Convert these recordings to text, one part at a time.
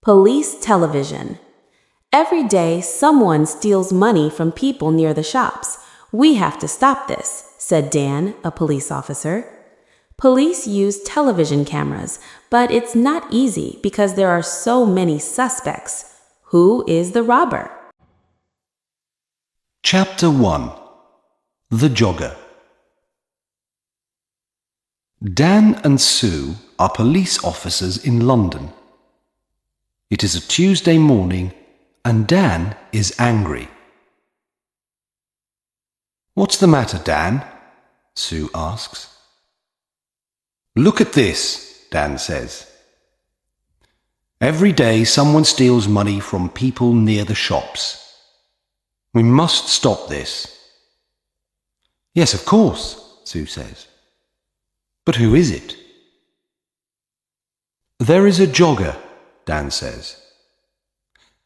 Police television. Every day, someone steals money from people near the shops. We have to stop this, said Dan, a police officer. Police use television cameras, but it's not easy because there are so many suspects. Who is the robber? Chapter 1. The Jogger. Dan and Sue are police officers in London. It is a Tuesday morning and Dan is angry. "What's the matter, Dan?" Sue asks. "Look at this," Dan says. "Every day someone steals money from people near the shops. We must stop this." "Yes, of course," Sue says. "But who is it?" "There is a jogger," Dan says.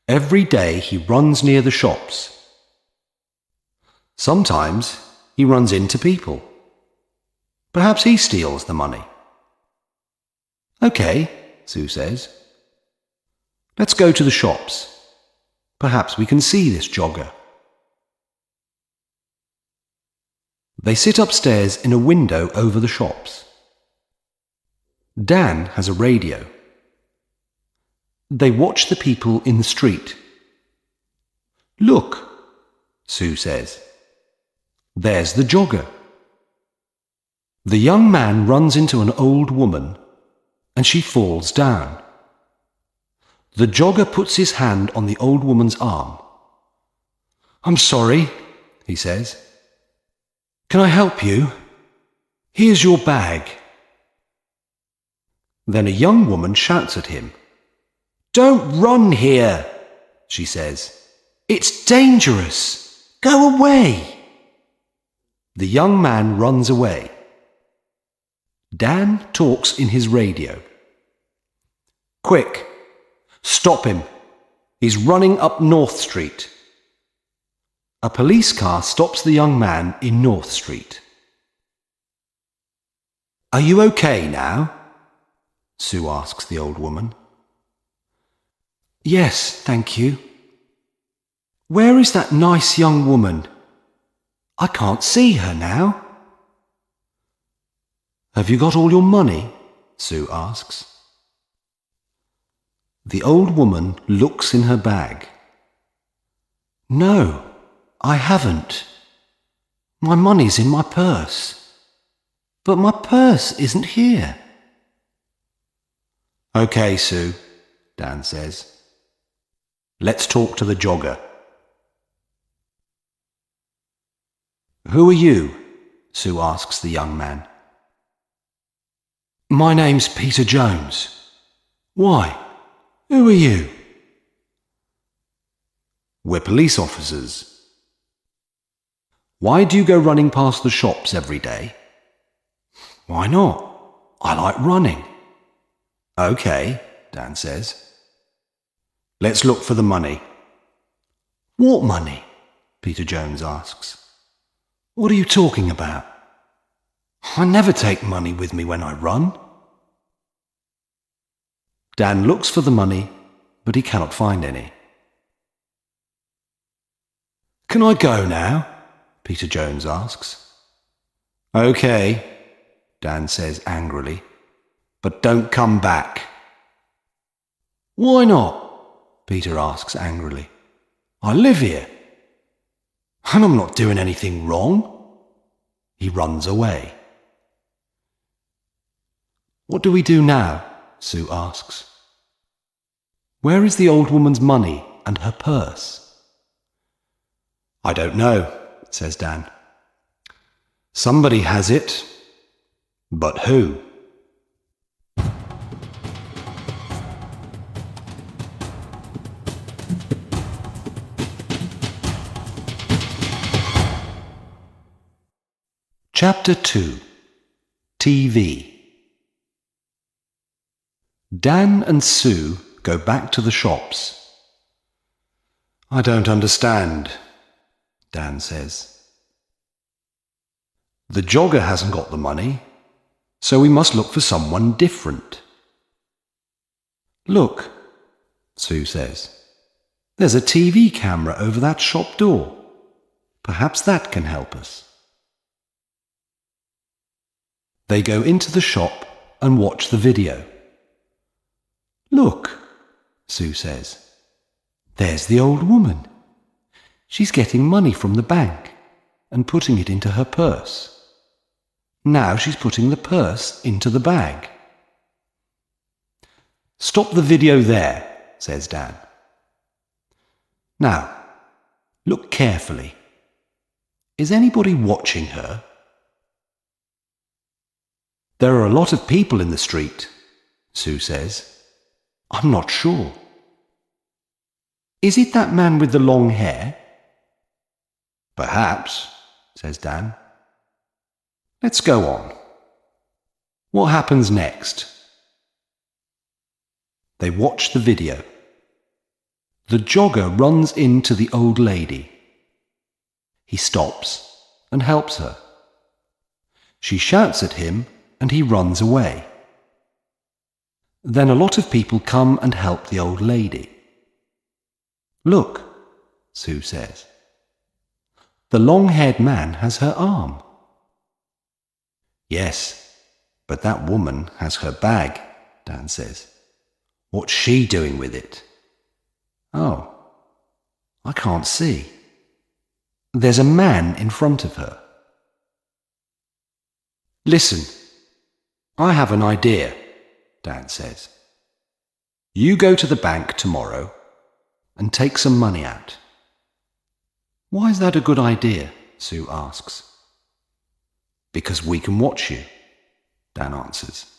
"Every day he runs near the shops. Sometimes he runs into people. Perhaps he steals the money." "Okay," Sue says. "Let's go to the shops. Perhaps we can see this jogger." They sit upstairs in a window over the shops. Dan has a radio. They watch the people in the street. "Look," Sue says. "There's the jogger." The young man runs into an old woman and she falls down. The jogger puts his hand on the old woman's arm. "I'm sorry," he says. "Can I help you? Here's your bag." Then a young woman shouts at him. "Don't run here," she says. "It's dangerous. Go away." The young man runs away. Dan talks in his radio. "Quick, stop him. He's running up North Street." A police car stops the young man in North Street. "Are you okay now?" Sue asks the old woman. "Yes, thank you." "Where is that nice young woman? I can't see her now." "Have you got all your money?" Sue asks. The old woman looks in her bag. "No, I haven't. My money's in my purse. But my purse isn't here." "Okay, Sue," Dan says. "Let's talk to the jogger." "Who are you?" Sue asks the young man. "My name's Peter Jones." "Why? Who are you?" "We're police officers." "Why do you go running past the shops every day?" "Why not? I like running." "Okay," Dan says. "Let's look for the money." "What money?" Peter Jones asks. "What are you talking about? I never take money with me when I run." Dan looks for the money, but he cannot find any. "Can I go now?" Peter Jones asks. "Okay," Dan says angrily, "but don't come back." "Why not?" Peter asks angrily. "I live here, and I'm not doing anything wrong." He runs away. "What do we do now?" Sue asks. "Where is the old woman's money and her purse?" "I don't know," says Dan. "Somebody has it, but who?" Chapter 2. TV. Dan and Sue go back to the shops. "I don't understand," Dan says. "The jogger hasn't got the money, so we must look for someone different." "Look, Sue says. There's a TV camera over that shop door. Perhaps that can help us. They go into the shop and watch the video. Look, Sue says. There's the old woman. She's getting money from the bank and putting it into her purse. Now she's putting the purse into the bag. Stop the video there, says Dan. Now, look carefully. Is anybody watching her? There are a lot of people in the street, Sue says. I'm not sure. Is it that man with the long hair? Perhaps, says Dan. Let's go on. What happens next? They watch the video. The jogger runs into the old lady. He stops and helps her. She shouts at him and he runs away. Then a lot of people come and help the old lady. Look, Sue says. The long-haired man has her arm. Yes, but that woman has her bag, Dan says. What's she doing with it? Oh, I can't see. There's a man in front of her. Listen, I have an idea, Dan says. You go to the bank tomorrow and take some money out. Why is that a good idea? Sue asks. Because we can watch you, Dan answers.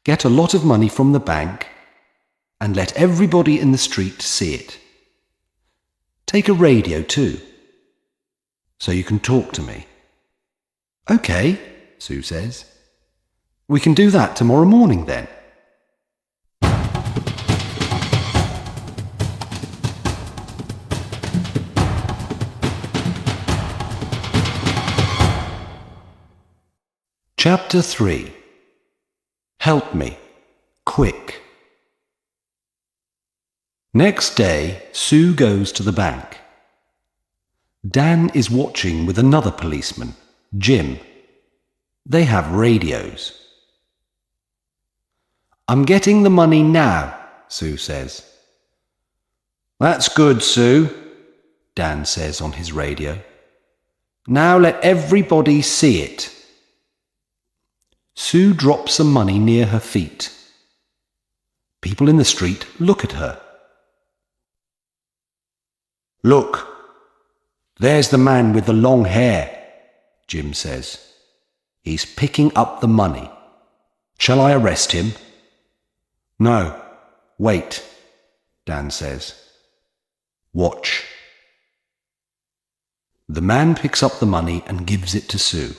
Get a lot of money from the bank and let everybody in the street see it. Take a radio too, so you can talk to me. Okay, Sue says. We can do that tomorrow morning then. Chapter 3. Help me, quick. Next day, Sue goes to the bank. Dan is watching with another policeman, Jim. They have radios. I'm getting the money now, Sue says. That's good, Sue, Dan says on his radio. Now let everybody see it. Sue drops some money near her feet. People in the street look at her. Look, there's the man with the long hair, Jim says. He's picking up the money. Shall I arrest him? No, wait, Dan says. Watch. The man picks up the money and gives it to Sue.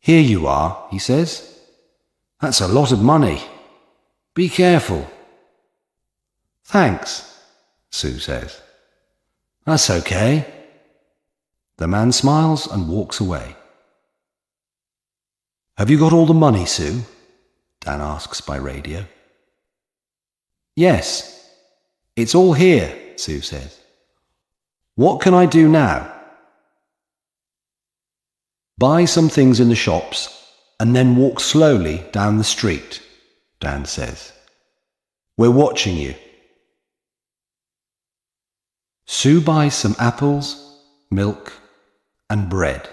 Here you are, he says. That's a lot of money. Be careful. Thanks, Sue says. That's okay. The man smiles and walks away. Have you got all the money, Sue? Dan asks by radio. Yes, it's all here, Sue says. What can I do now? Buy some things in the shops and then walk slowly down the street, Dan says. We're watching you. Sue buys some apples, milk, and bread.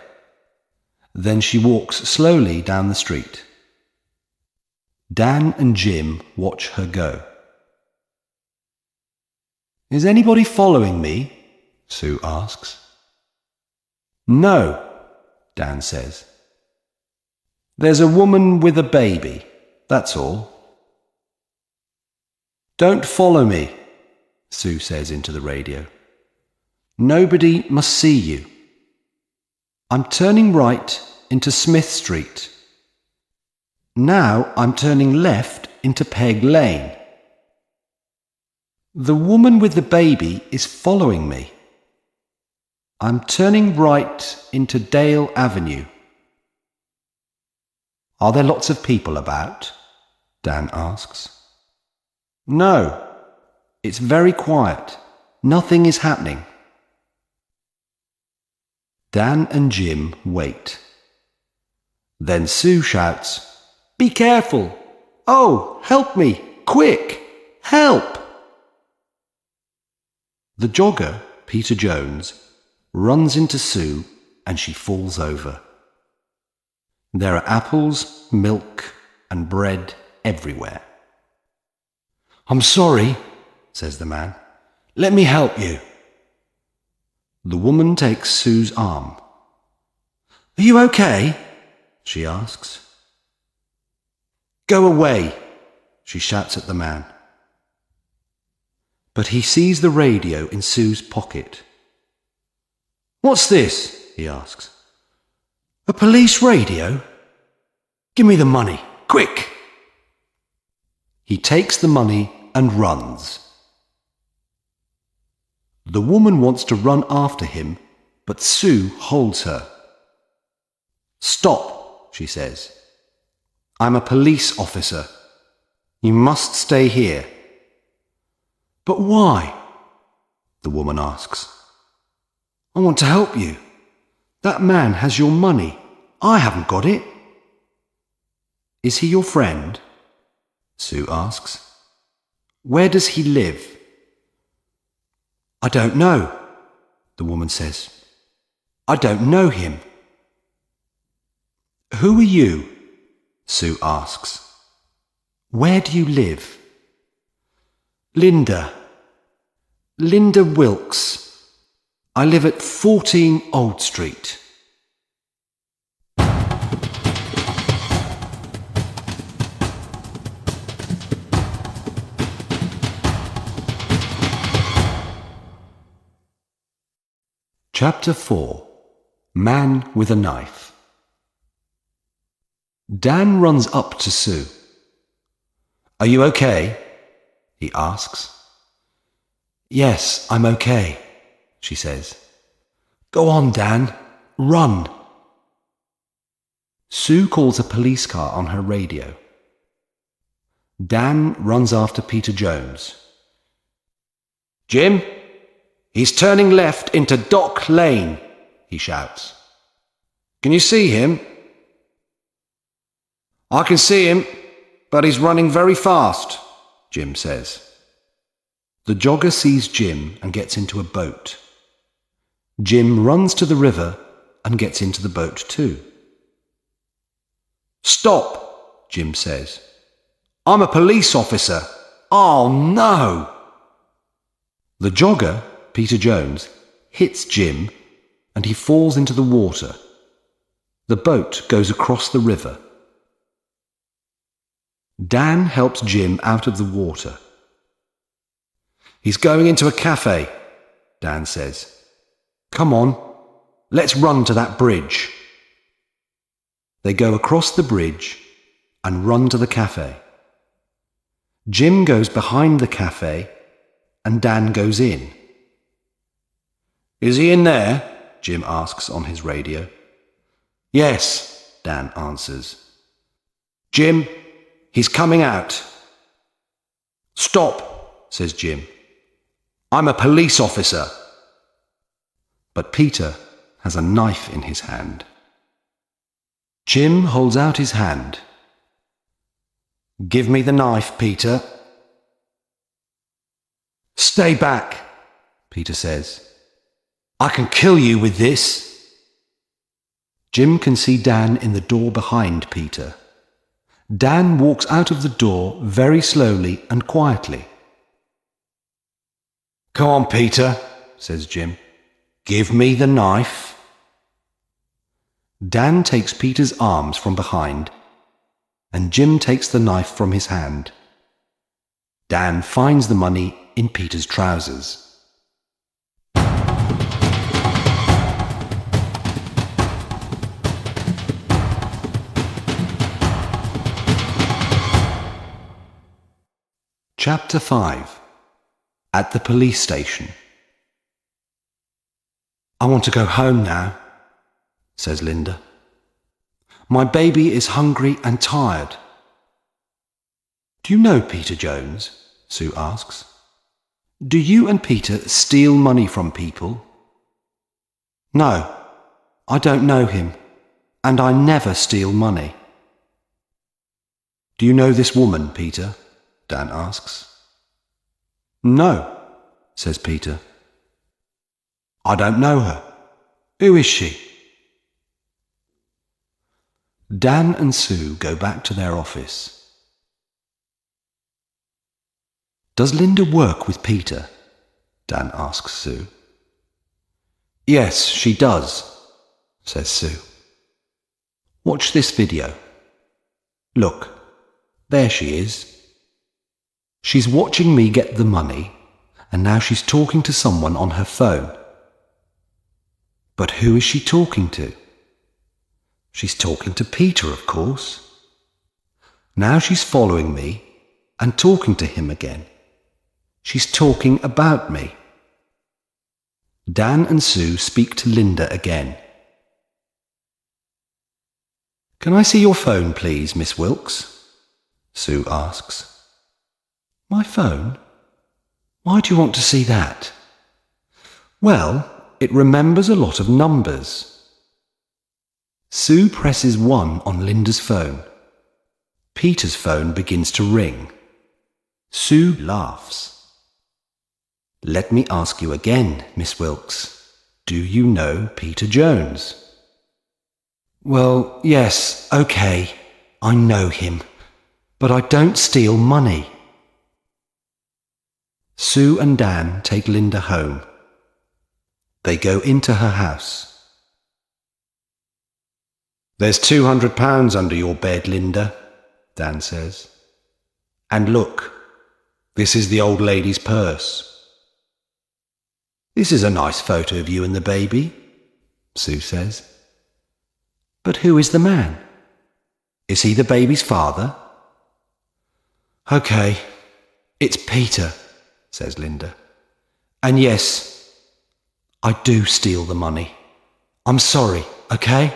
Then she walks slowly down the street. Dan and Jim watch her go. Is anybody following me? Sue asks. No, Dan says. There's a woman with a baby, that's all. Don't follow me, Sue says into the radio. Nobody must see you. I'm turning right into Smith Street. Now I'm turning left into Peg Lane. The woman with the baby is following me. I'm turning right into Dale Avenue. Are there lots of people about? Dan asks. No, it's very quiet. Nothing is happening. Dan and Jim wait. Then Sue shouts, "Be careful! Oh, help me! Quick! Help!" The jogger, Peter Jones, runs into Sue and she falls over. There are apples, milk, and bread everywhere. "I'm sorry," says the man. "Let me help you." The woman takes Sue's arm. "Are you okay?" she asks. "Go away," she shouts at the man. But he sees the radio in Sue's pocket. "What's this?" he asks. "A police radio? Give me the money, quick!" He takes the money and runs. The woman wants to run after him, but Sue holds her. "Stop," she says. "I'm a police officer. You must stay here." "But why?" the woman asks. "I want to help you. That man has your money. I haven't got it." "Is he your friend?" Sue asks. "Where does he live?" "I don't know," the woman says. "I don't know him." "Who are you?" Sue asks. "Where do you live?" Linda Wilkes. I live at 14 Old Street." Chapter 4. Man with a Knife. Dan runs up to Sue. "Are you okay?" he asks. "Yes, I'm okay," she says. "Go on, Dan. Run." Sue calls a police car on her radio. Dan runs after Peter Jones. "Jim, he's turning left into Dock Lane," he shouts. "Can you see him?" "I can see him, but he's running very fast," Jim says. The jogger sees Jim and gets into a boat. Jim runs to the river and gets into the boat too. "Stop," Jim says. "I'm a police officer. Oh no!" The jogger, Peter Jones, hits Jim and he falls into the water. The boat goes across the river. Dan helps Jim out of the water. "He's going into a cafe," Dan says. "Come on, let's run to that bridge." They go across the bridge and run to the cafe. Jim goes behind the cafe and Dan goes in. "Is he in there?" Jim asks on his radio. "Yes," Dan answers. "Jim, he's coming out." "Stop," says Jim. "I'm a police officer." But Peter has a knife in his hand. Jim holds out his hand. "Give me the knife, Peter." "Stay back," Peter says. "I can kill you with this." Jim can see Dan in the door behind Peter. Dan walks out of the door very slowly and quietly. "Come on, Peter," says Jim. "Give me the knife." Dan takes Peter's arms from behind, and Jim takes the knife from his hand. Dan finds the money in Peter's trousers. Chapter 5. At the police station. "I want to go home now," says Linda. "My baby is hungry and tired." "Do you know Peter Jones?" Sue asks. Do you and Peter steal money from people? No, I don't know him, and I never steal money. Do you know this woman, Peter? Dan asks. No, says Peter. I don't know her. Who is she? Dan and Sue go back to their office. Does Linda work with Peter? Dan asks Sue. Yes, she does, says Sue. Watch this video. Look, there she is. She's watching me get the money, and now she's talking to someone on her phone. But who is she talking to? She's talking to Peter, of course. Now she's following me and talking to him again. She's talking about me. Dan and Sue speak to Linda again. Can I see your phone, please, Miss Wilkes? Sue asks. My phone? Why do you want to see that? Well, it remembers a lot of numbers. Sue presses 1 on Linda's phone. Peter's phone begins to ring. Sue laughs. Let me ask you again, Miss Wilkes. Do you know Peter Jones? Well, yes, okay, I know him, but I don't steal money. Sue and Dan take Linda home. They go into her house. There's £200 under your bed, Linda, Dan says. And look, this is the old lady's purse. This is a nice photo of you and the baby, Sue says. But who is the man? Is he the baby's father? Okay, it's Peter, says Linda. And yes, I do steal the money. I'm sorry, okay?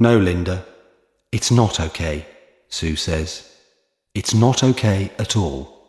No, Linda, it's not okay, Sue says. It's not okay at all.